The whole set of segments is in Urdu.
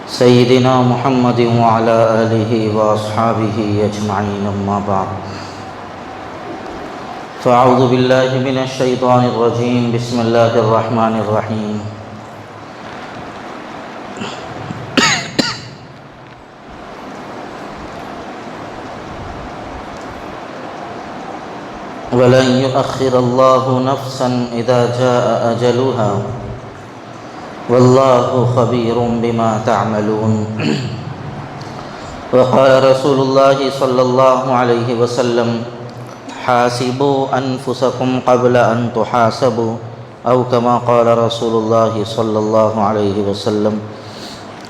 سيدنا محمد وعلى آله وأصحابه أجمعين أما بعد فأعوذ بالله من الشيطان الرجيم بسم الله الرحمن الرحيم ولن يؤخر الله نفسا إذا جاء أجلها والله خبير بما تعملون وقال رسول الله صلى الله عليه وسلم حاسبوا أنفسكم قبل أن تحاسبوا أو كما قال رسول الله صلى الله عليه وسلم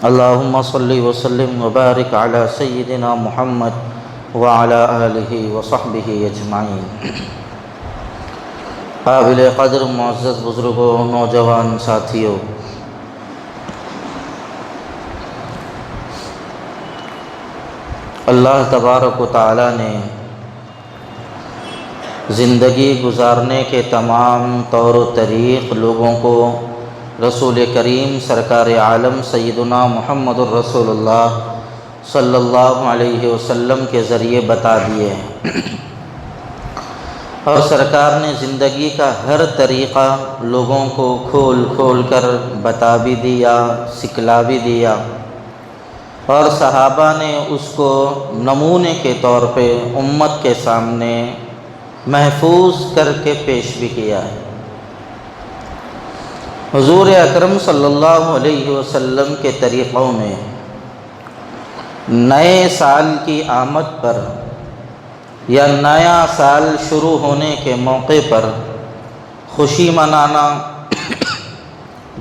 اللهم صل وسلم وبارك على سيدنا محمد وعلى آلہ وصحبہ اجمعین۔ قابل قدر معزز بزرگوں، نوجوان ساتھیوں، اللہ تبارک و تعالی نے زندگی گزارنے کے تمام طور و طریق لوگوں کو رسول کریم سرکار عالم سیدنا محمد الرسول اللہ صلی اللہ علیہ وسلم کے ذریعے بتا دیے ہیں، اور سرکار نے زندگی کا ہر طریقہ لوگوں کو کھول کھول کر بتا بھی دیا، سکھلا بھی دیا، اور صحابہ نے اس کو نمونے کے طور پہ امت کے سامنے محفوظ کر کے پیش بھی کیا ہے۔ حضور اکرم صلی اللہ علیہ وسلم کے طریقوں میں نئے سال کی آمد پر یا نیا سال شروع ہونے کے موقع پر خوشی منانا،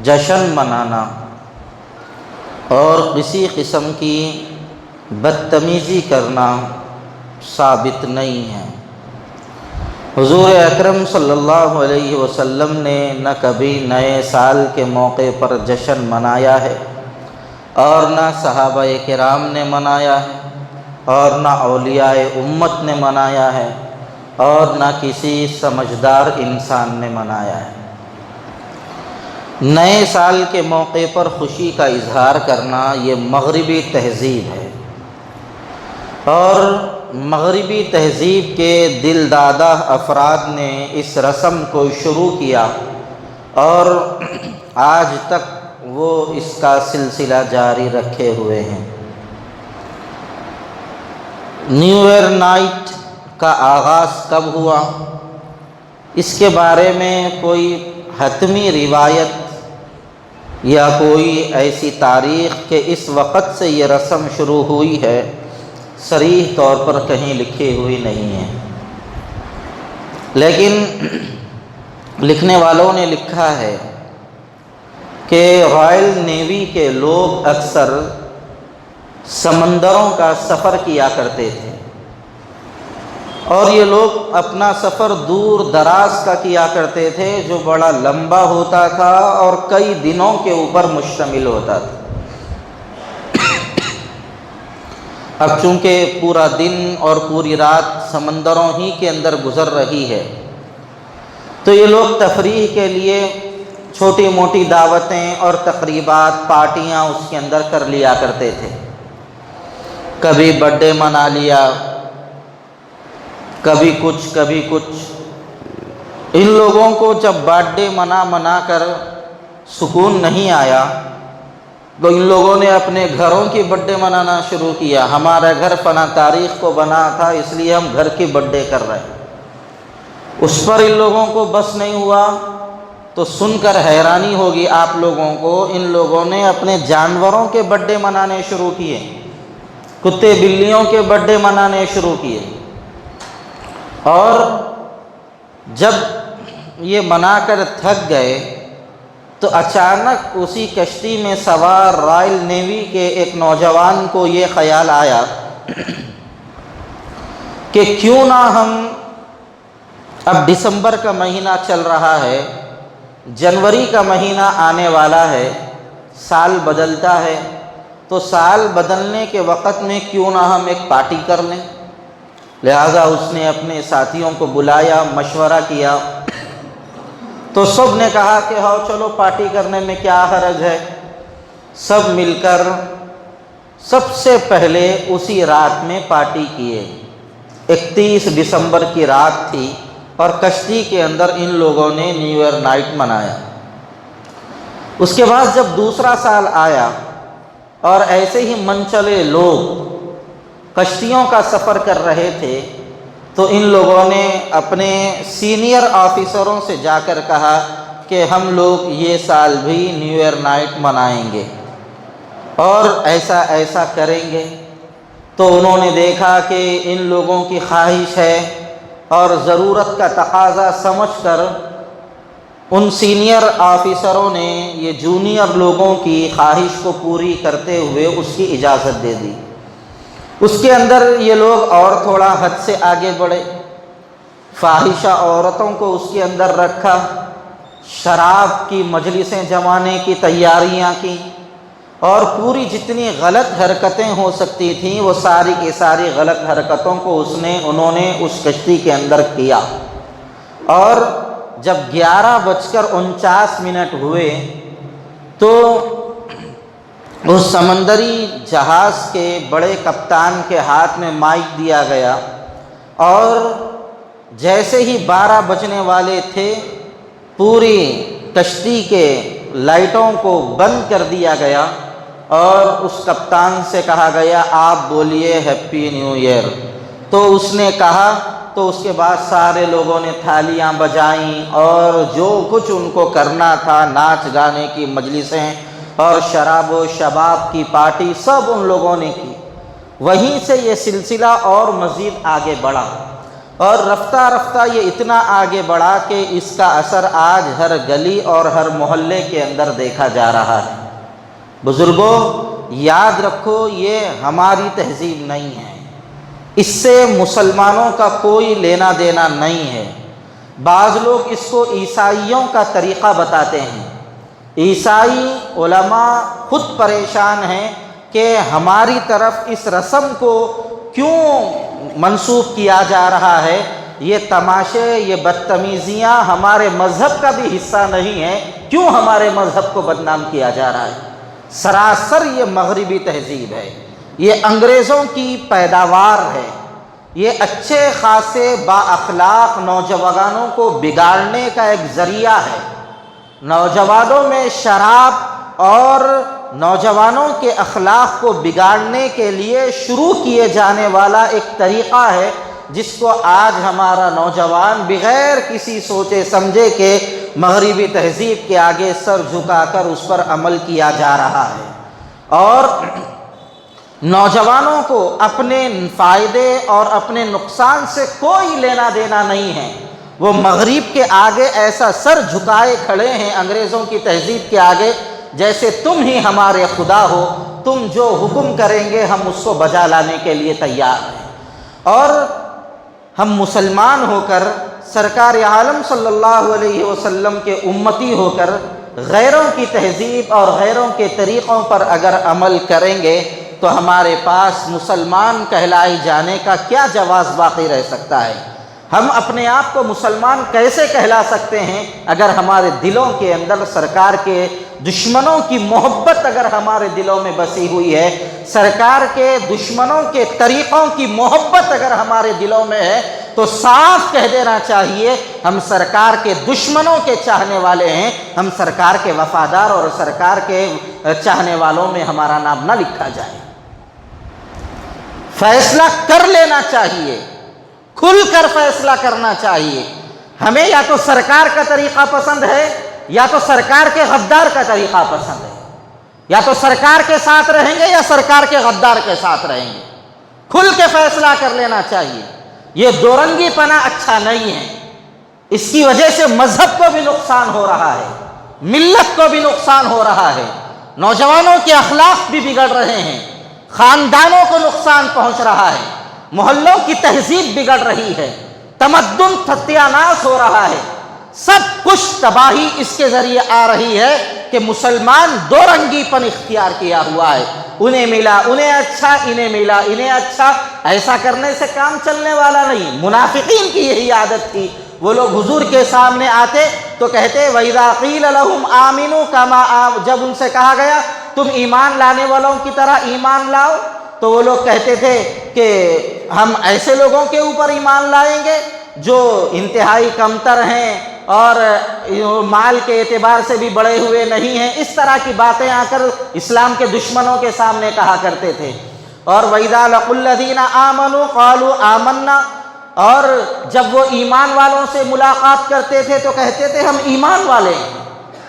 جشن منانا اور کسی قسم کی بدتمیزی کرنا ثابت نہیں ہے۔ حضور اکرم صلی اللہ علیہ وسلم نے نہ کبھی نئے سال کے موقع پر جشن منایا ہے، اور نہ صحابہ کرام نے منایا ہے، اور نہ اولیاء امت نے منایا ہے، اور نہ کسی سمجھدار انسان نے منایا ہے۔ نئے سال کے موقع پر خوشی کا اظہار کرنا یہ مغربی تہذیب ہے، اور مغربی تہذیب کے دل دادہ افراد نے اس رسم کو شروع کیا، اور آج تک وہ اس کا سلسلہ جاری رکھے ہوئے ہیں۔ نیو ایئر نائٹ کا آغاز کب ہوا، اس کے بارے میں کوئی حتمی روایت یا کوئی ایسی تاریخ کہ اس وقت سے یہ رسم شروع ہوئی ہے، صریح طور پر کہیں لکھی ہوئی نہیں ہے، لیکن لکھنے والوں نے لکھا ہے کہ رائل نیوی کے لوگ اکثر سمندروں کا سفر کیا کرتے تھے، اور یہ لوگ اپنا سفر دور دراز کا کیا کرتے تھے جو بڑا لمبا ہوتا تھا اور کئی دنوں کے اوپر مشتمل ہوتا تھا۔ اب چونکہ پورا دن اور پوری رات سمندروں ہی کے اندر گزر رہی ہے، تو یہ لوگ تفریح کے لیے چھوٹی موٹی دعوتیں اور تقریبات، پارٹیاں اس کے اندر کر لیا کرتے تھے۔ کبھی برتھ ڈے منا لیا، کبھی کچھ۔ ان لوگوں کو جب برتھ ڈے منا کر سکون نہیں آیا تو ان لوگوں نے اپنے گھروں کی برتھ ڈے منانا شروع کیا۔ ہمارا گھر فلاں تاریخ کو بنا تھا، اس لیے ہم گھر کی برتھ ڈے کر رہے ہیں۔ اس پر ان لوگوں کو بس نہیں ہوا تو سن کر حیرانی ہوگی آپ لوگوں کو، ان لوگوں نے اپنے جانوروں کے برتھ ڈے منانے شروع کیے، کتے بلیوں کے برتھ ڈے منانے شروع کیے، اور جب یہ منا کر تھک گئے تو اچانک اسی کشتی میں سوار رائل نیوی کے ایک نوجوان کو یہ خیال آیا کہ کیوں نہ ہم، اب دسمبر کا مہینہ چل رہا ہے، جنوری کا مہینہ آنے والا ہے، سال بدلتا ہے، تو سال بدلنے کے وقت میں کیوں نہ ہم ایک پارٹی کر لیں۔ لہٰذا اس نے اپنے ساتھیوں کو بلایا، مشورہ کیا، تو سب نے کہا کہ ہاؤ چلو پارٹی کرنے میں کیا حرج ہے۔ سب مل کر سب سے پہلے اسی رات میں پارٹی کیے۔ 31 دسمبر کی رات تھی اور کشتی کے اندر ان لوگوں نے نیو ایئر نائٹ منایا۔ اس کے بعد جب دوسرا سال آیا اور ایسے ہی منچلے لوگ کشتیوں کا سفر کر رہے تھے، تو ان لوگوں نے اپنے سینئر آفیسروں سے جا کر کہا کہ ہم لوگ یہ سال بھی نیو ایئر نائٹ منائیں گے اور ایسا ایسا کریں گے۔ تو انہوں نے دیکھا کہ ان لوگوں کی خواہش ہے اور ضرورت کا تقاضا سمجھ کر ان سینئر آفیسروں نے یہ جونیئر لوگوں کی خواہش کو پوری کرتے ہوئے اس کی اجازت دے دی۔ اس کے اندر یہ لوگ اور تھوڑا حد سے آگے بڑھے، فاحشہ عورتوں کو اس کے اندر رکھا، شراب کی مجلسیں جمانے کی تیاریاں کی، اور پوری جتنی غلط حرکتیں ہو سکتی تھیں وہ ساری کی ساری غلط حرکتوں کو انہوں نے اس کشتی کے اندر کیا۔ اور جب 11:49 ہوئے تو اس سمندری جہاز کے بڑے کپتان کے ہاتھ میں مائک دیا گیا، اور جیسے ہی 12 بجنے والے تھے پوری کشتی کے لائٹوں کو بند کر دیا گیا اور اس کپتان سے کہا گیا آپ بولیے ہیپی نیو ایئر۔ تو اس نے کہا، تو اس کے بعد سارے لوگوں نے تھالیاں بجائیں اور جو کچھ ان کو کرنا تھا، ناچ گانے کی مجلسیں اور شراب و شباب کی پارٹی، سب ان لوگوں نے کی۔ وہیں سے یہ سلسلہ اور مزید آگے بڑھا، اور رفتہ رفتہ یہ اتنا آگے بڑھا کہ اس کا اثر آج ہر گلی اور ہر محلے کے اندر دیکھا جا رہا ہے۔ بزرگوں، یاد رکھو یہ ہماری تہذیب نہیں ہے، اس سے مسلمانوں کا کوئی لینا دینا نہیں ہے۔ بعض لوگ اس کو عیسائیوں کا طریقہ بتاتے ہیں۔ عیسائی علماء خود پریشان ہیں کہ ہماری طرف اس رسم کو کیوں منسوخ کیا جا رہا ہے، یہ تماشے، یہ بدتمیزیاں ہمارے مذہب کا بھی حصہ نہیں ہے، کیوں ہمارے مذہب کو بدنام کیا جا رہا ہے؟ سراسر یہ مغربی تہذیب ہے، یہ انگریزوں کی پیداوار ہے، یہ اچھے خاصے با اخلاق نوجوانوں کو بگاڑنے کا ایک ذریعہ ہے۔ نوجوانوں میں شراب اور نوجوانوں کے اخلاق کو بگاڑنے کے لیے شروع کیے جانے والا ایک طریقہ ہے، جس کو آج ہمارا نوجوان بغیر کسی سوچے سمجھے کے مغربی تہذیب کے آگے سر جھکا کر اس پر عمل کیا جا رہا ہے۔ اور نوجوانوں کو اپنے فائدے اور اپنے نقصان سے کوئی لینا دینا نہیں ہے، وہ مغرب کے آگے ایسا سر جھکائے کھڑے ہیں انگریزوں کی تہذیب کے آگے، جیسے تم ہی ہمارے خدا ہو، تم جو حکم کریں گے ہم اس کو بجا لانے کے لیے تیار ہیں۔ اور ہم مسلمان ہو کر، سرکار عالم صلی اللہ علیہ وسلم کے امتی ہو کر، غیروں کی تہذیب اور غیروں کے طریقوں پر اگر عمل کریں گے تو ہمارے پاس مسلمان کہلائے جانے کا کیا جواز باقی رہ سکتا ہے؟ ہم اپنے آپ کو مسلمان کیسے کہلا سکتے ہیں اگر ہمارے دلوں کے اندر سرکار کے دشمنوں کی محبت اگر ہمارے دلوں میں بسی ہوئی ہے، سرکار کے دشمنوں کے طریقوں کی محبت اگر ہمارے دلوں میں ہے، تو صاف کہہ دینا چاہیے ہم سرکار کے دشمنوں کے چاہنے والے ہیں، ہم سرکار کے وفادار اور سرکار کے چاہنے والوں میں ہمارا نام نہ لکھا جائے۔ فیصلہ کر لینا چاہیے، کھل کر فیصلہ کرنا چاہیے۔ ہمیں یا تو سرکار کا طریقہ پسند ہے یا تو سرکار کے غدار کا طریقہ پسند ہے، یا تو سرکار کے ساتھ رہیں گے یا سرکار کے غدار کے ساتھ رہیں گے۔ کھل کے فیصلہ کر لینا چاہیے۔ یہ دو رنگی پنا اچھا نہیں ہے، اس کی وجہ سے مذہب کو بھی نقصان ہو رہا ہے، ملت کو بھی نقصان ہو رہا ہے، نوجوانوں کے اخلاق بھی بگڑ رہے ہیں، خاندانوں کو نقصان پہنچ رہا ہے، محلوں کی تہذیب بگڑ رہی ہے، تمدن ستیہ ناش ہو رہا ہے، سب کچھ تباہی اس کے ذریعے آ رہی ہے کہ مسلمان دو رنگی پن اختیار کیا ہوا ہے، انہیں ملا انہیں اچھا، انہیں ملا انہیں اچھا۔ ایسا کرنے سے کام چلنے والا نہیں۔ منافقین کی یہی عادت تھی، وہ لوگ حضور کے سامنے آتے تو کہتے وَإِذَا قِيلَ لَهُمْ آمِنُوا كَمَا، جب ان سے کہا گیا تم ایمان لانے والوں کی طرح ایمان لاؤ، تو وہ لوگ کہتے تھے کہ ہم ایسے لوگوں کے اوپر ایمان لائیں گے جو انتہائی کمتر ہیں اور مال کے اعتبار سے بھی بڑے ہوئے نہیں ہیں۔ اس طرح کی باتیں آ کر اسلام کے دشمنوں کے سامنے کہا کرتے تھے۔ اور وَإِذَا لَقُوا الَّذِينَ آمَنُوا قَالُوا آمَنَّا، اور جب وہ ایمان والوں سے ملاقات کرتے تھے تو کہتے تھے ہم ایمان والے ہیں۔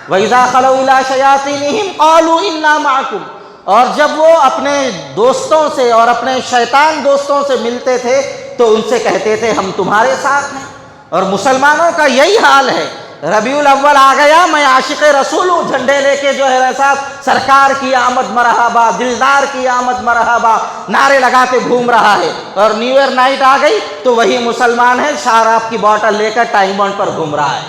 وَإِذَا خَلَوْا إِلَىٰ شَيَاطِينِهِمْ قَالُوا إِنَّا مَعَكُمْ، اور جب وہ اپنے دوستوں سے اور اپنے شیطان دوستوں سے ملتے تھے تو ان سے کہتے تھے ہم تمہارے ساتھ ہیں۔ اور مسلمانوں کا یہی حال ہے، ربیع الاول آ گیا، میں عاشق رسول ہوں، جھنڈے لے کے جو ہے صاحب سرکار کی آمد مرحبا، دلدار کی آمد مرحبا نعرے لگاتے گھوم رہا ہے، اور نیو ایئر نائٹ آ گئی تو وہی مسلمان ہے شراب کی بوتل لے کر ٹائم بانڈ پر گھوم رہا ہے۔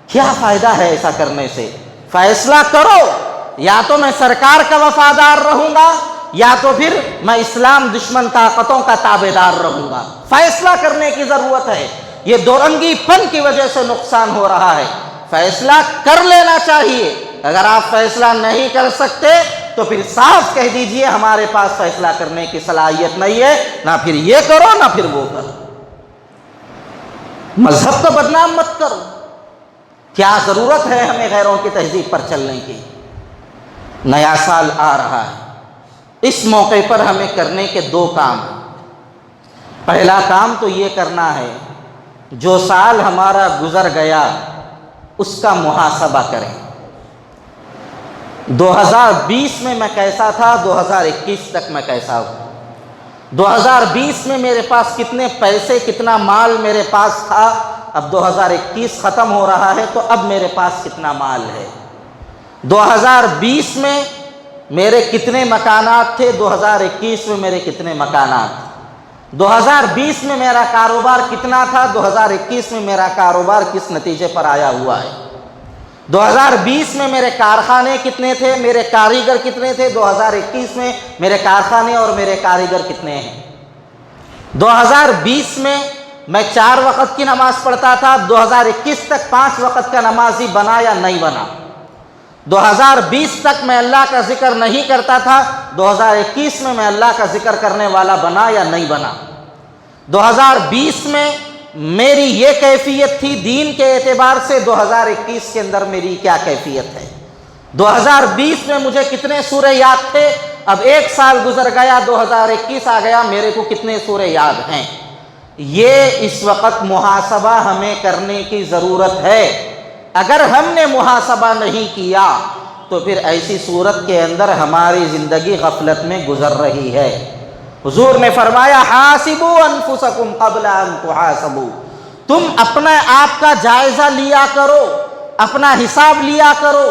کیا فائدہ ہے ایسا کرنے سے؟ فیصلہ کرو، یا تو میں سرکار کا وفادار رہوں گا یا تو پھر میں اسلام دشمن طاقتوں کا تابع دار رہوں گا۔ فیصلہ کرنے کی ضرورت ہے، یہ دو رنگی پن کی وجہ سے نقصان ہو رہا ہے۔ فیصلہ کر لینا چاہیے، اگر آپ فیصلہ نہیں کر سکتے تو پھر صاف کہہ دیجئے ہمارے پاس فیصلہ کرنے کی صلاحیت نہیں ہے، نہ پھر یہ کرو نہ پھر وہ کرو۔ مذہب کو بدنام مت کرو۔ کیا ضرورت ہے ہمیں غیروں کی تہذیب پر چلنے کی؟ نیا سال آ رہا ہے، اس موقع پر ہمیں کرنے کے دو کام ہیں۔ پہلا کام تو یہ کرنا ہے جو سال ہمارا گزر گیا اس کا محاسبہ کریں۔ 2020 میں میں کیسا تھا، 2021 تک میں کیسا ہوں۔ 2020 میں میرے پاس کتنے پیسے کتنا مال میرے پاس تھا، اب 2021 ختم ہو رہا ہے تو اب میرے پاس کتنا مال ہے۔ 2020 میں میرے کتنے مکانات تھے، 2021 میں میرے کتنے مکانات۔ 2020 میں میرا کاروبار کتنا تھا، 2021 میں میرا کاروبار کس نتیجے پر آیا ہوا ہے۔ 2020 میں میرے کارخانے کتنے تھے، میرے کاریگر کتنے تھے، 2021 میں میرے کارخانے اور میرے کاریگر کتنے ہیں۔ 2020 میں میں 4 وقت کی نماز پڑھتا تھا، 2021 تک 5 وقت کا نمازی بنا یا نہیں بنا۔ 2020 تک میں اللہ کا ذکر نہیں کرتا تھا، 2021 میں اللہ کا ذکر کرنے والا بنا یا نہیں بنا۔ 2020 میں میری یہ کیفیت تھی دین کے اعتبار سے، 2021 کے اندر میری کیا کیفیت ہے۔ 2020 میں مجھے کتنے سورے یاد تھے، اب 1 سال گزر گیا، 2021 آ گیا، میرے کو کتنے سورے یاد ہیں۔ یہ اس وقت محاسبہ ہمیں کرنے کی ضرورت ہے۔ اگر ہم نے محاسبہ نہیں کیا تو پھر ایسی صورت کے اندر ہماری زندگی غفلت میں گزر رہی ہے۔ حضور نے فرمایا حاسبوا انفسکم قبل ان تحاسبوا، تم اپنے آپ کا جائزہ لیا کرو، اپنا حساب لیا کرو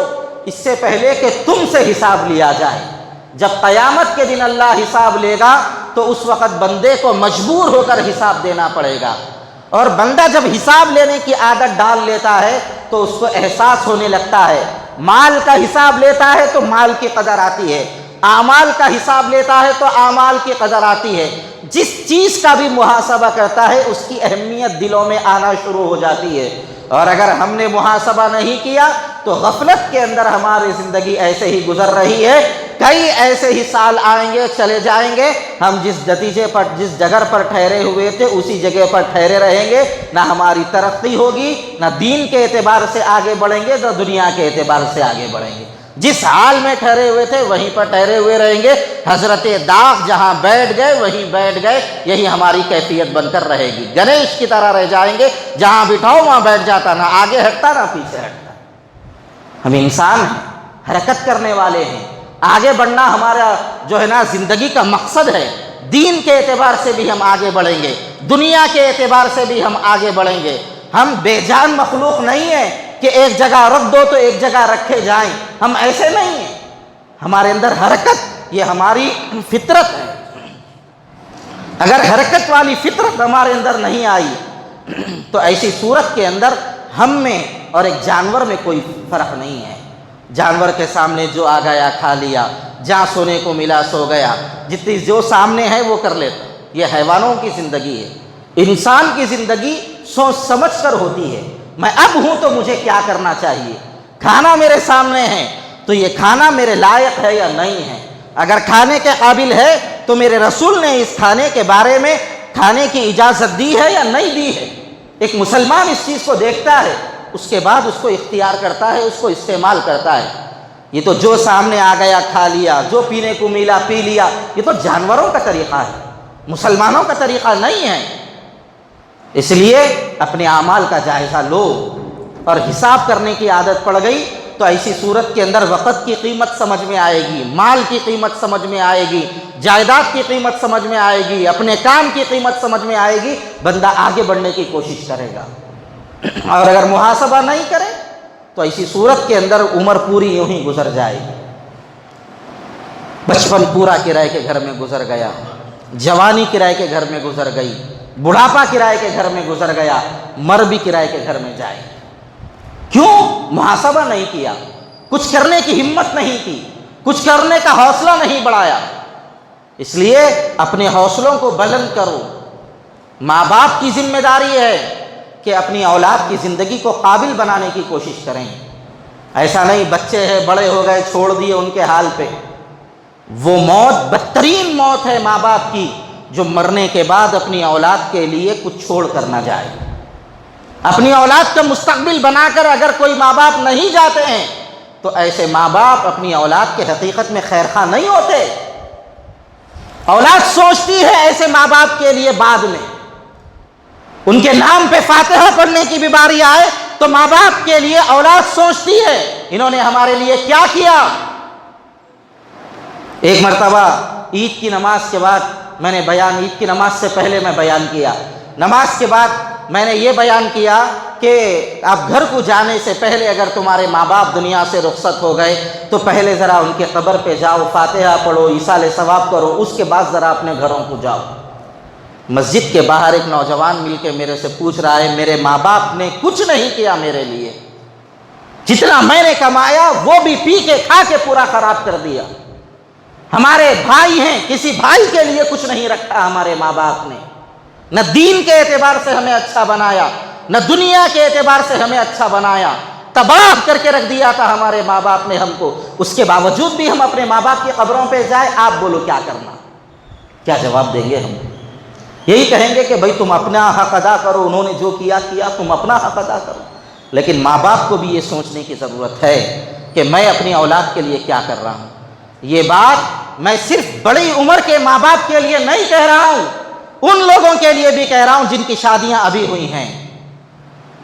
اس سے پہلے کہ تم سے حساب لیا جائے۔ جب قیامت کے دن اللہ حساب لے گا تو اس وقت بندے کو مجبور ہو کر حساب دینا پڑے گا، اور بندہ جب حساب لینے کی عادت ڈال لیتا ہے تو اس کو احساس ہونے لگتا ہے۔ مال کا حساب لیتا ہے تو مال کی قدر آتی ہے، اعمال کا حساب لیتا ہے تو اعمال کی قدر آتی ہے۔ جس چیز کا بھی محاسبہ کرتا ہے اس کی اہمیت دلوں میں آنا شروع ہو جاتی ہے، اور اگر ہم نے محاسبہ نہیں کیا تو غفلت کے اندر ہماری زندگی ایسے ہی گزر رہی ہے۔ کئی ایسے ہی سال آئیں گے، چلے جائیں گے، ہم جس نتیجے پر جس جگہ پر ٹھہرے ہوئے تھے اسی جگہ پر ٹھہرے رہیں گے، نہ ہماری ترقی ہوگی، نہ دین کے اعتبار سے آگے بڑھیں گے، نہ دنیا کے اعتبار سے آگے بڑھیں گے۔ جس حال میں ٹھہرے ہوئے تھے وہیں پر ٹھہرے ہوئے رہیں گے۔ حضرت داغ جہاں بیٹھ گئے وہیں بیٹھ گئے، یہی ہماری کیفیت بن کر رہے گی۔ گنیش کی طرح رہ جائیں گے، جہاں بٹھاؤ وہاں بیٹھ جاتا، نہ آگے ہٹتا نہ پیچھے ہٹتا۔ ہم انسان ہیں، حرکت کرنے والے ہیں، آگے بڑھنا ہمارا جو ہے نا زندگی کا مقصد ہے۔ دین کے اعتبار سے بھی ہم آگے بڑھیں گے، دنیا کے اعتبار سے بھی ہم آگے بڑھیں گے۔ ہم بے جان مخلوق نہیں ہیں کہ ایک جگہ رکھ دو تو ایک جگہ رکھے جائیں، ہم ایسے نہیں ہیں۔ ہمارے اندر حرکت، یہ ہماری فطرت ہے۔ اگر حرکت والی فطرت ہمارے اندر نہیں آئی تو ایسی صورت کے اندر ہم میں اور ایک جانور میں کوئی فرق نہیں ہے۔ جانور کے سامنے جو آ گیا کھا لیا، جہاں سونے کو ملا سو گیا، جتنی جو سامنے ہے وہ کر لیتا۔ یہ حیوانوں کی زندگی ہے۔ انسان کی زندگی سوچ سمجھ کر ہوتی ہے۔ میں اب ہوں تو مجھے کیا کرنا چاہیے، کھانا میرے سامنے ہے تو یہ کھانا میرے لائق ہے یا نہیں ہے، اگر کھانے کے قابل ہے تو میرے رسول نے اس کھانے کے بارے میں کھانے کی اجازت دی ہے یا نہیں دی ہے۔ ایک مسلمان اس چیز کو دیکھتا ہے، اس کے بعد اس کو اختیار کرتا ہے، اس کو استعمال کرتا ہے۔ یہ تو جو سامنے آ گیا کھا لیا، جو پینے کو ملا پی لیا، یہ تو جانوروں کا طریقہ ہے، مسلمانوں کا طریقہ نہیں ہے۔ اس لیے اپنے اعمال کا جائزہ لو، اور حساب کرنے کی عادت پڑ گئی تو ایسی صورت کے اندر وقت کی قیمت سمجھ میں آئے گی، مال کی قیمت سمجھ میں آئے گی، جائیداد کی قیمت سمجھ میں آئے گی، اپنے کام کی قیمت سمجھ میں آئے گی، بندہ آگے بڑھنے کی کوشش کرے گا۔ اور اگر محاسبہ نہیں کرے تو ایسی صورت کے اندر عمر پوری یوں ہی گزر جائے گی۔ بچپن پورا کرائے کے گھر میں گزر گیا، جوانی کرائے کے گھر میں گزر گئی، بڑھاپا کرائے کے گھر میں گزر گیا، مر بھی کرائے کے گھر میں جائے۔ کیوں؟ محاسبہ نہیں کیا، کچھ کرنے کی ہمت نہیں کی، کچھ کرنے کا حوصلہ نہیں بڑھایا۔ اس لیے اپنے حوصلوں کو بلند کرو۔ ماں باپ کی ذمہ داری ہے کہ اپنی اولاد کی زندگی کو قابل بنانے کی کوشش کریں۔ ایسا نہیں بچے ہیں بڑے ہو گئے چھوڑ دیے ان کے حال پہ۔ وہ موت بدترین موت ہے ماں باپ کی، جو مرنے کے بعد اپنی اولاد کے لیے کچھ چھوڑ کر نہ جائے۔ اپنی اولاد کا مستقبل بنا کر اگر کوئی ماں باپ نہیں جاتے ہیں تو ایسے ماں باپ اپنی اولاد کے حقیقت میں خیر خواہ نہیں ہوتے۔ اولاد سوچتی ہے ایسے ماں باپ کے لیے بعد میں، ان کے نام پہ فاتحہ پڑھنے کی بھی باری آئے تو ماں باپ کے لیے اولاد سوچتی ہے انہوں نے ہمارے لیے کیا کیا۔ ایک مرتبہ عید کی نماز کے بعد میں نے بیان، عید کی نماز سے پہلے میں بیان کیا، نماز کے بعد میں نے یہ بیان کیا کہ آپ گھر کو جانے سے پہلے اگر تمہارے ماں باپ دنیا سے رخصت ہو گئے تو پہلے ذرا ان کے قبر پہ جاؤ، فاتحہ پڑھو، ایصال ثواب کرو، اس کے بعد ذرا اپنے گھروں کو جاؤ۔ مسجد کے باہر ایک نوجوان مل کے میرے سے پوچھ رہا ہے، میرے ماں باپ نے کچھ نہیں کیا میرے لیے، جتنا میں نے کمایا وہ بھی پی کے کھا کے پورا خراب کر دیا۔ ہمارے بھائی ہیں، کسی بھائی کے لیے کچھ نہیں رکھا ہمارے ماں باپ نے، نہ دین کے اعتبار سے ہمیں اچھا بنایا، نہ دنیا کے اعتبار سے ہمیں اچھا بنایا، تباہ کر کے رکھ دیا تھا ہمارے ماں باپ نے ہم کو۔ اس کے باوجود بھی ہم اپنے ماں باپ کی قبروں پہ جائیں، آپ بولو کیا کرنا، کیا جواب دیں گے ہم؟ یہی کہیں گے کہ بھائی تم اپنا حق ادا کرو، انہوں نے جو کیا کیا، تم اپنا حق ادا کرو۔ لیکن ماں باپ کو بھی یہ سوچنے کی ضرورت ہے کہ میں اپنی اولاد کے لیے کیا کر رہا ہوں۔ یہ بات میں صرف بڑی عمر کے ماں باپ کے لیے نہیں کہہ رہا ہوں، ان لوگوں کے لیے بھی کہہ رہا ہوں جن کی شادیاں ابھی ہوئی ہیں۔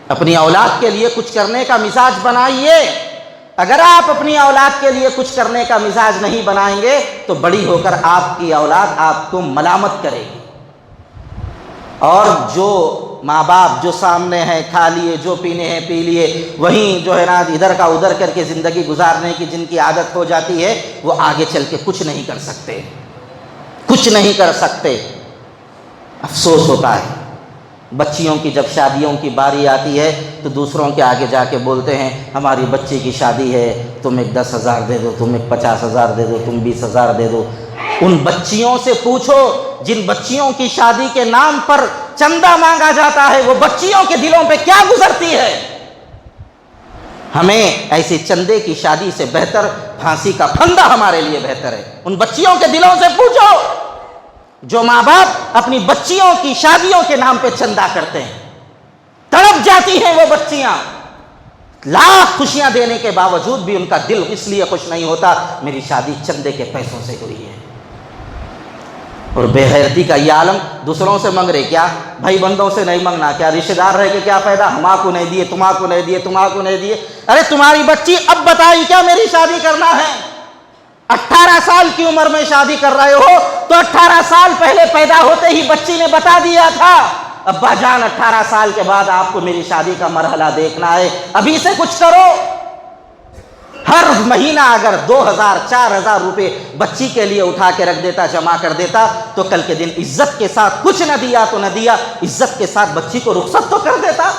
اپنی اولاد کے لیے کچھ کرنے کا مزاج بنائیے۔ اگر آپ اپنی اولاد کے لیے کچھ کرنے کا مزاج نہیں بنائیں گے تو بڑی ہو کر آپ کی اولاد آپ کو ملامت کرے گی۔ اور جو ماں باپ جو سامنے ہیں کھا لیے، جو پینے ہیں پی لیے، وہیں جو ہے نا ادھر کا ادھر کر کے زندگی گزارنے کی جن کی عادت ہو جاتی ہے، وہ آگے چل کے کچھ نہیں کر سکتے، کچھ نہیں کر سکتے۔ افسوس ہوتا ہے بچیوں کی جب شادیوں کی باری آتی ہے تو دوسروں کے آگے جا کے بولتے ہیں ہماری بچی کی شادی ہے، تم ایک 10,000 دے دو، تم ایک 50,000 دے دو، تم 20,000 دے دو۔ ان بچیوں سے پوچھو جن بچیوں کی شادی کے نام پر چندہ مانگا جاتا ہے، وہ بچیوں کے دلوں پہ کیا گزرتی ہے۔ ہمیں ایسی چندے کی شادی سے بہتر پھانسی کا پھندا ہمارے لیے بہتر ہے۔ ان بچیوں کے دلوں سے پوچھو جو ماں باپ اپنی بچیوں کی شادیوں کے نام پہ چندہ کرتے ہیں، تڑپ جاتی ہیں وہ بچیاں، لاکھ خوشیاں دینے کے باوجود بھی ان کا دل اس لیے خوش نہیں ہوتا میری شادی چندے کے پیسوں سے ہوئی ہے۔ اور بے غیرتی کا یہ عالم، دوسروں سے مانگ رہے، کیا بھائی بندوں سے نہیں مانگنا، کیا رشتہ دار رہ کے کیا فائدہ، ہما کو نہیں دیے، تمہا کو نہیں دیے، تمہا کو نہیں دیے۔ ارے تمہاری بچی اب بتائی کیا میری شادی کرنا ہے؟ 18 سال کی عمر میں شادی کر رہے ہو تو 18 سال پہلے پیدا ہوتے ہی بچی نے بتا دیا تھا ابا جان 18 سال کے بعد آپ کو میری شادی کا مرحلہ دیکھنا ہے، ابھی سے کچھ کرو۔ ہر مہینہ اگر 2,000 4,000 روپے بچی کے لیے اٹھا کے رکھ دیتا، جمع کر دیتا، تو کل کے دن عزت کے ساتھ، کچھ نہ دیا تو نہ دیا، عزت کے ساتھ بچی کو رخصت تو کر دیتا۔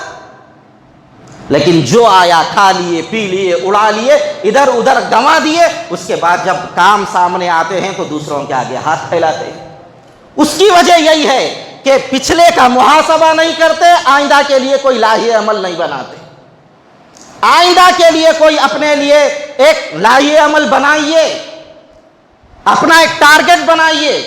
لیکن جو آیا کھا لیے پی لیے اڑا لیے ادھر ادھر گنوا دیے، اس کے بعد جب کام سامنے آتے ہیں تو دوسروں کے آگے ہاتھ پھیلاتے ہیں۔ اس کی وجہ یہی ہے کہ پچھلے کا محاسبہ نہیں کرتے، آئندہ کے لیے کوئی لاہی عمل نہیں بناتے۔ آئندہ کے لیے کوئی اپنے لیے ایک لاہی عمل بنائیے، اپنا ایک ٹارگٹ بنائیے۔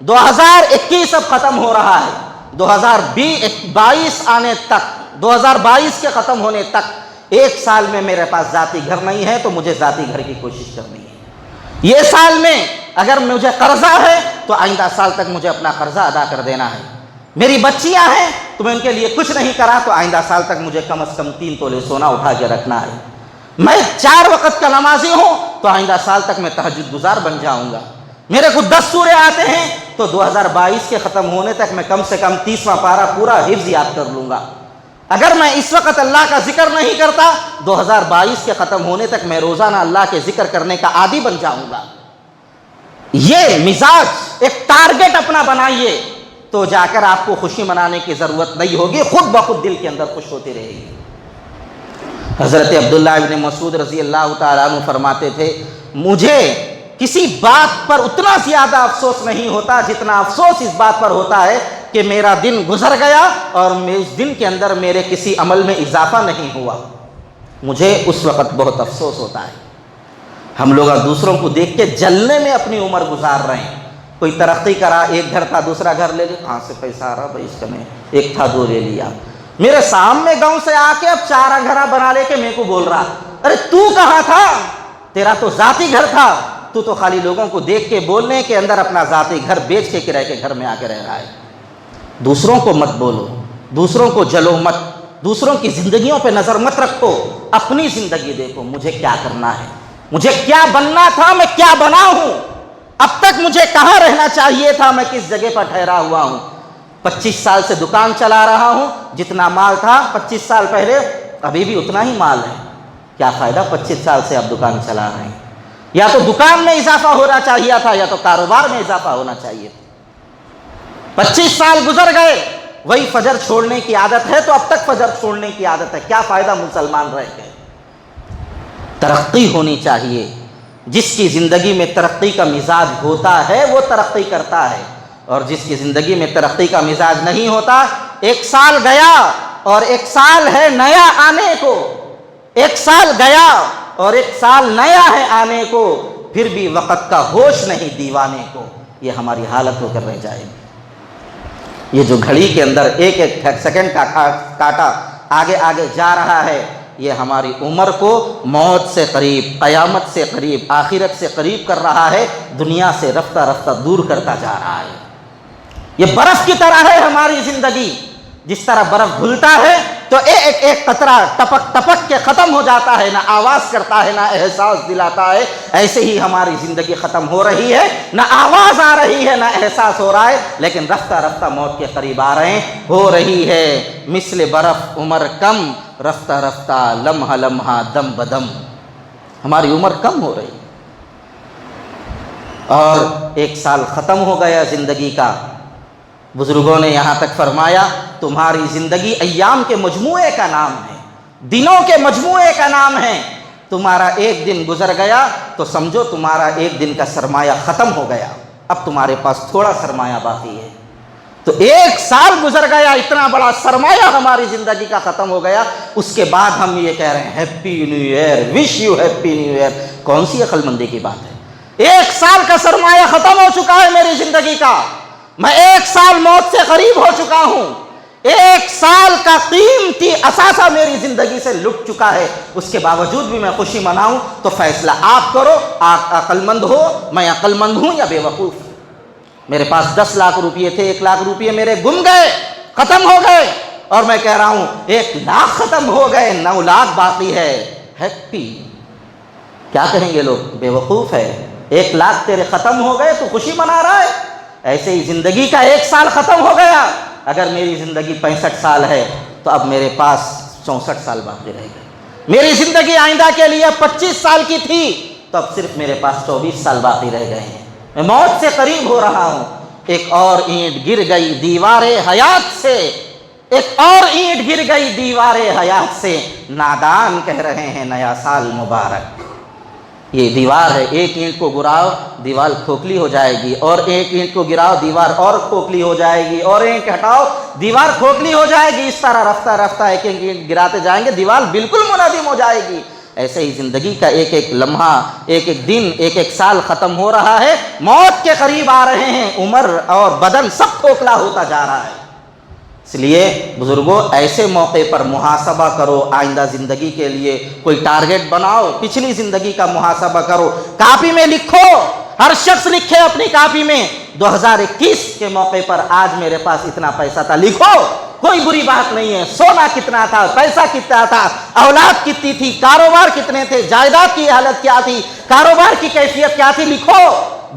2021 اب ختم ہو رہا ہے، 2022 آنے تک، 2022 کے ختم ہونے تک 1 سال میں میرے پاس ذاتی گھر نہیں ہے تو مجھے ذاتی گھر کی کوشش کرنی ہے۔ یہ سال میں اگر مجھے قرضہ ہے تو آئندہ سال تک مجھے اپنا قرضہ ادا کر دینا ہے۔ میری بچیاں ہیں تو میں ان کے لیے کچھ نہیں کرا تو آئندہ سال تک مجھے کم از کم 3 تولے سونا اٹھا کے رکھنا ہے۔ میں 4 وقت کا نمازی ہوں تو آئندہ سال تک میں تہجد گزار بن جاؤں گا۔ میرے کو 10 سورے آتے ہیں تو 2022 کے ختم ہونے تک میں کم سے کم 30واں پارہ پورا حفظ یاد کر لوں گا۔ اگر میں اس وقت اللہ کا ذکر نہیں کرتا، 2022 کے ختم ہونے تک میں روزانہ اللہ کے ذکر کرنے کا عادی بن جاؤں گا۔ یہ مزاج، ایک ٹارگٹ اپنا بنائیے تو جا کر آپ کو خوشی منانے کی ضرورت نہیں ہوگی، خود بخود دل کے اندر خوش ہوتی رہے گی۔ حضرت عبداللہ ابن مسعود رضی اللہ تعالیٰ عنہ فرماتے تھے، مجھے کسی بات پر اتنا زیادہ افسوس نہیں ہوتا جتنا افسوس اس بات پر ہوتا ہے کہ میرا دن گزر گیا اور اس دن کے اندر میرے کسی عمل میں اضافہ نہیں ہوا، مجھے اس وقت بہت افسوس ہوتا ہے۔ ہم لوگ دوسروں کو دیکھ کے جلنے میں اپنی عمر گزار رہے ہیں۔ کوئی ترقی کرا، 1 گھر تھا دوسرا گھر لے لیا، کہاں سے پیسہ آ رہا بھائی اس کا، میں 1 تھا 2 لے لیا۔ میرے سامنے گاؤں سے آ کے اب 4 گھر بنا لے کے میرے کو بول رہا، ارے تو کہاں تھا، تیرا تو ذاتی گھر تھا، تو خالی لوگوں کو دیکھ کے بولنے کے اندر اپنا ذاتی گھر بیچ کے کرائے کے گھر میں آ کے رہ رہا ہے۔ دوسروں کو مت بولو، دوسروں کو جلو مت، دوسروں کی زندگیوں پہ نظر مت رکھو، اپنی زندگی دیکھو، مجھے کیا کرنا ہے، مجھے کیا بننا تھا، میں کیا بنا ہوں، اب تک مجھے کہاں رہنا چاہیے تھا، میں کس جگہ پر ٹھہرا ہوا ہوں۔ 25 سال سے دکان چلا رہا ہوں، جتنا مال تھا 25 سال پہلے ابھی بھی اتنا ہی مال ہے، کیا فائدہ 25 سال سے اب دکان چلا رہے ہیں؟ یا تو دکان میں اضافہ ہونا چاہیے تھا یا تو کاروبار میں اضافہ ہونا چاہیے تھا۔ 25 سال گزر گئے، وہی فجر چھوڑنے کی عادت ہے تو اب تک فجر چھوڑنے کی عادت ہے، کیا فائدہ مسلمان رہ گئے؟ ترقی ہونی چاہیے۔ جس کی زندگی میں ترقی کا مزاج ہوتا ہے وہ ترقی کرتا ہے، اور جس کی زندگی میں ترقی کا مزاج نہیں ہوتا، 1 سال گیا اور 1 سال ہے نیا آنے کو، 1 سال گیا اور 1 سال نیا ہے آنے کو، پھر بھی وقت کا ہوش نہیں دیوانے کو، یہ ہماری حالت ہو کر رہ جائے گی۔ یہ جو گھڑی کے اندر ایک ایک سیکنڈ کا کاٹا آگے آگے جا رہا ہے، یہ ہماری عمر کو موت سے قریب، قیامت سے قریب، آخرت سے قریب کر رہا ہے، دنیا سے رفتہ رفتہ دور کرتا جا رہا ہے۔ یہ برف کی طرح ہے ہماری زندگی، جس طرح برف گھلتا ہے تو ایک ایک قطرہ ٹپک ٹپک کے ختم ہو جاتا ہے، نہ آواز کرتا ہے نہ احساس دلاتا ہے، ایسے ہی ہماری زندگی ختم ہو رہی ہے، نہ آواز آ رہی ہے نہ احساس ہو رہا ہے، لیکن رفتہ رفتہ موت کے قریب آ رہے ہیں، ہو رہی ہے مثل برف عمر کم، رفتہ رفتہ لمحہ لمحہ دم بدم، ہماری عمر کم ہو رہی اور 1 سال ختم ہو گیا زندگی کا۔ بزرگوں نے یہاں تک فرمایا، تمہاری زندگی ایام کے مجموعے کا نام ہے، دنوں کے مجموعے کا نام ہے، تمہارا 1 دن گزر گیا تو سمجھو تمہارا 1 دن کا سرمایہ ختم ہو گیا، اب تمہارے پاس تھوڑا سرمایہ باقی ہے۔ تو 1 سال گزر گیا، اتنا بڑا سرمایہ ہماری زندگی کا ختم ہو گیا، اس کے بعد ہم یہ کہہ رہے ہیں happy new year, wish you happy new year, کون سی عقل مندی کی بات ہے؟ 1 سال کا سرمایہ ختم ہو چکا ہے میری زندگی کا، میں 1 سال موت سے قریب ہو چکا ہوں، 1 سال کا قیمتی اثاثہ میری زندگی سے لٹ چکا ہے، اس کے باوجود بھی میں خوشی مناؤں تو فیصلہ آپ کرو، آپ عقل مند ہو، میں عقل مند ہوں یا بے وقوف؟ میرے پاس 10 لاکھ روپیے تھے، 1 لاکھ روپیے میرے گم گئے، ختم ہو گئے، اور میں کہہ رہا ہوں 1 لاکھ ختم ہو گئے، 9 لاکھ باقی ہے، ہیپی۔ کیا کہیں گے لوگ؟ بے وقوف ہے، 1 لاکھ تیرے ختم ہو گئے تو خوشی منا رہا ہے؟ ایسے ہی زندگی کا 1 سال ختم ہو گیا، اگر میری زندگی 65 سال ہے تو اب میرے پاس 64 سال باقی رہ گئے، میری زندگی آئندہ کے لیے 25 سال کی تھی تو اب صرف میرے پاس 24 سال باقی رہ گئے ہیں، میں موت سے قریب ہو رہا ہوں۔ ایک اور اینٹ گر گئی دیوار حیات سے، ایک اور اینٹ گر گئی دیوار حیات سے، نادان کہہ رہے ہیں نیا سال مبارک۔ یہ دیوار ہے، ایک اینٹ کو گراؤ دیوار کھوکھلی ہو جائے گی، اور ایک اینٹ کو گراؤ دیوار اور کھوکھلی ہو جائے گی، اور اینٹ ہٹاؤ دیوار کھوکھلی ہو جائے گی۔ اس طرح رفتہ رفتہ ایک ایک اینٹ گراتے جائیں گے، دیوار بالکل منہدم ہو جائے گی۔ ایسے ہی زندگی کا ایک ایک لمحہ، ایک ایک دن، ایک ایک سال ختم ہو رہا ہے، موت کے قریب آ رہے ہیں، عمر اور بدن سب کھوکھلا ہوتا جا رہا ہے۔ اس لیے بزرگوں، ایسے موقع پر محاسبہ کرو، آئندہ زندگی کے لیے کوئی ٹارگٹ بناؤ، پچھلی زندگی کا محاسبہ کرو، کاپی میں لکھو، ہر شخص لکھے اپنی کاپی میں 2021 کے موقع پر آج میرے پاس اتنا پیسہ تھا، لکھو، کوئی بری بات نہیں ہے۔ سونا کتنا تھا، پیسہ کتنا تھا، اولاد کتنی تھی، کاروبار کتنے تھے، جائیداد کی حالت کیا تھی، کاروبار کی کیفیت کیا تھی، لکھو۔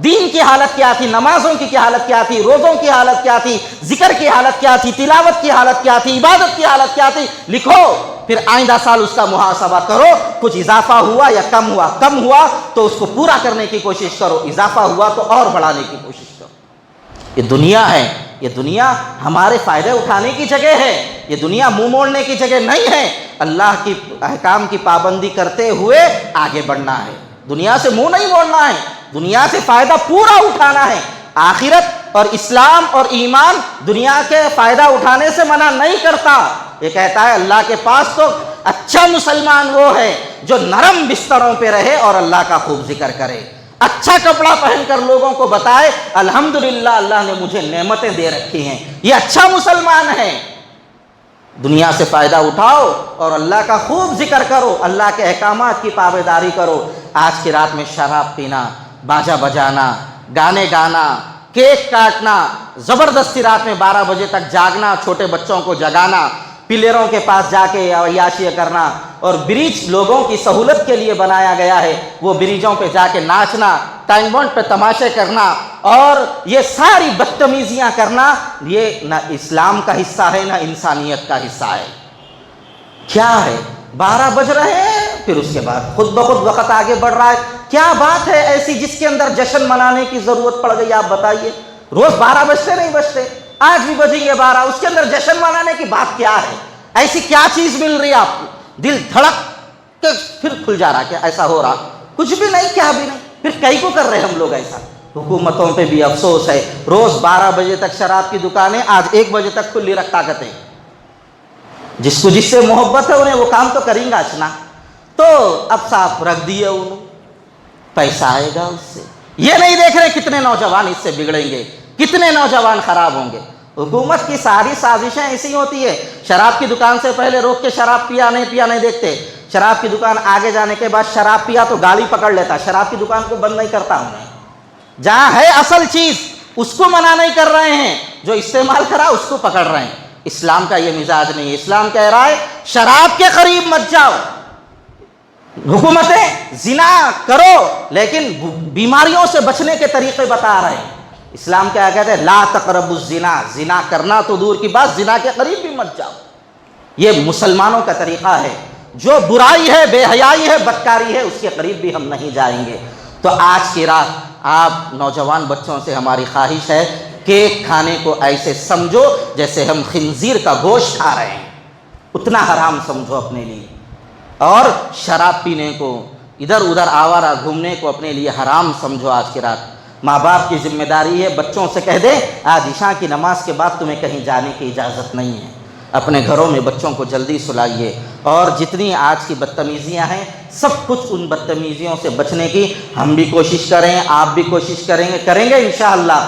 دین کی حالت کیا تھی، نمازوں کی حالت کیا تھی، روزوں کی حالت کیا تھی، ذکر کی حالت کیا تھی، تلاوت کی حالت کیا تھی، عبادت کی حالت کیا تھی، لکھو۔ پھر آئندہ سال اس کا محاسبہ کرو، کچھ اضافہ ہوا یا کم ہوا، کم ہوا تو اس کو پورا کرنے کی کوشش کرو، اضافہ ہوا تو اور بڑھانے کی کوشش کرو۔ یہ دنیا ہے، یہ دنیا ہمارے فائدے اٹھانے کی جگہ ہے، یہ دنیا منہ موڑنے کی جگہ نہیں ہے۔ اللہ کی احکام کی پابندی کرتے ہوئے آگے بڑھنا ہے، دنیا سے منہ نہیں موڑنا ہے، دنیا سے فائدہ پورا اٹھانا ہے۔ آخرت اور اسلام اور ایمان دنیا کے فائدہ اٹھانے سے منع نہیں کرتا، یہ کہتا ہے اللہ کے پاس تو اچھا مسلمان وہ ہے جو نرم بستروں پہ رہے اور اللہ کا خوب ذکر کرے، اچھا کپڑا پہن کر لوگوں کو بتائے الحمدللہ اللہ نے مجھے نعمتیں دے رکھی ہیں، یہ اچھا مسلمان ہے۔ دنیا سے فائدہ اٹھاؤ اور اللہ کا خوب ذکر کرو، اللہ کے احکامات کی پابنداری کرو۔ آج کی رات میں شراب پینا، باجا بجانا، گانے گانا، کیک کاٹنا، زبردستی رات میں 12 بجے تک جاگنا، چھوٹے بچوں کو جگانا، پلیروں کے پاس جا کے عیاشی کرنا، اور برج لوگوں کی سہولت کے لیے بنایا گیا ہے، وہ بریجوں پہ جا کے ناچنا، ٹائم بانڈ پہ تماشے کرنا، اور یہ ساری بدتمیزیاں کرنا، یہ نہ اسلام کا حصہ ہے نہ انسانیت کا حصہ ہے۔ کیا ہے 12 بج رہے ہیں، پھر اس کے بعد خود بخود وقت آگے بڑھ رہا ہے، کیا بات ہے ایسی جس کے اندر جشن منانے کی ضرورت پڑ گئی؟ آپ بتائیے، روز 12 بجتے نہیں بجتے، آج بھی بجیں گے 12، اس کے اندر جشن منانے کی بات کیا ہے؟ ایسی کیا چیز مل رہی ہے آپ کو؟ دل دھڑک کے پھر کھل جا رہا، کیا ایسا ہو رہا؟ کچھ بھی نہیں، کیا بھی نہیں، پھر کئی کو کر رہے ہم لوگ ایسا؟ حکومتوں پہ بھی افسوس ہے، روز 12 بجے تک شراب کی دکانیں، آج 1 بجے تک کھلی رکھ طاقتیں۔ جس کو جس سے محبت ہے انہیں وہ کام تو کریں گا نا، تو اب صاف رکھ دیے انہوں، پیسہ آئے گا اس سے۔ یہ نہیں دیکھ رہے کتنے نوجوان اس سے بگڑیں گے، کتنے نوجوان خراب ہوں گے۔ حکومت کی ساری سازشیں ایسی ہوتی ہے، شراب کی دکان سے پہلے روک کے شراب پیا نہیں دیکھتے، شراب کی دکان آگے جانے کے بعد شراب پیا تو گاڑی پکڑ لیتا، شراب کی دکان کو بند نہیں کرتا ہوں۔ جہاں ہے اصل چیز اس کو منع نہیں کر رہے ہیں، جو استعمال کرا اس کو پکڑ رہے ہیں۔ اسلام کا یہ مزاج نہیں ہے، اسلام کہہ رہا ہے شراب کے قریب مت جاؤ۔ حکومتیں زنا کرو لیکن بیماریوں سے بچنے کے طریقے بتا رہے ہیں۔ اسلام کیا کہتے ہیں؟ لا تقربوا الزنا، زنا کرنا تو دور کی بات، زنا کے قریب بھی مت جاؤ۔ یہ مسلمانوں کا طریقہ ہے، جو برائی ہے، بے حیائی ہے، بدکاری ہے، اس کے قریب بھی ہم نہیں جائیں گے۔ تو آج کی رات آپ نوجوان بچوں سے ہماری خواہش ہے، کیک کھانے کو ایسے سمجھو جیسے ہم خنزیر کا گوشت کھا رہے ہیں، اتنا حرام سمجھو اپنے لیے، اور شراب پینے کو، ادھر ادھر آوارہ گھومنے کو اپنے لیے حرام سمجھو۔ آج کی رات ماں باپ کی ذمہ داری ہے، بچوں سے کہہ دیں آج عشاء کی نماز کے بعد تمہیں کہیں جانے کی اجازت نہیں ہے، اپنے گھروں میں بچوں کو جلدی سلائیے۔ اور جتنی آج کی بدتمیزیاں ہیں، سب کچھ ان بدتمیزیوں سے بچنے کی ہم بھی کوشش کریں، آپ بھی کوشش کریں گے انشاءاللہ۔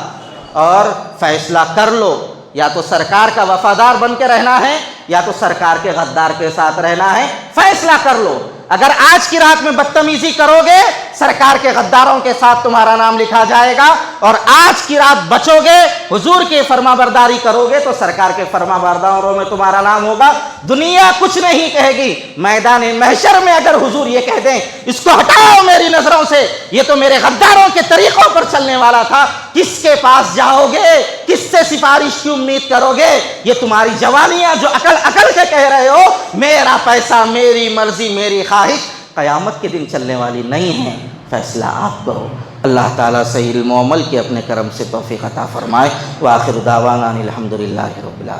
اور فیصلہ کر لو، یا تو سرکار کا وفادار بن کے رہنا ہے یا تو سرکار کے غدار کے ساتھ رہنا ہے، فیصلہ کر لو۔ اگر آج کی رات میں بدتمیزی کرو گے، سرکار کے غداروں کے ساتھ تمہارا نام لکھا جائے گا، اور آج کی رات بچو گے، حضور کی فرما برداری کرو گے تو سرکار کے فرما برداروں میں تمہارا نام ہوگا۔ دنیا کچھ نہیں کہے گی، میدان محشر میں اگر حضور یہ کہہ دیں اس کو ہٹاؤ میری نظروں سے، یہ تو میرے غداروں کے طریقوں پر چلنے والا تھا، کس کے پاس جاؤ گے؟ کس سے سفارش کی امید کرو گے؟ یہ تمہاری جوانیاں جو عقل کے کہہ رہے ہو میرا پیسہ، میری مرضی، میری خواہش، قیامت کے دن چلنے والی نہیں ہے۔ فیصلہ آپ کرو۔ اللہ تعالیٰ صحیح علم و عمل کے اپنے کرم سے توفیق عطا فرمائے۔ وآخر دعوانا الحمدللہ رب العالمین۔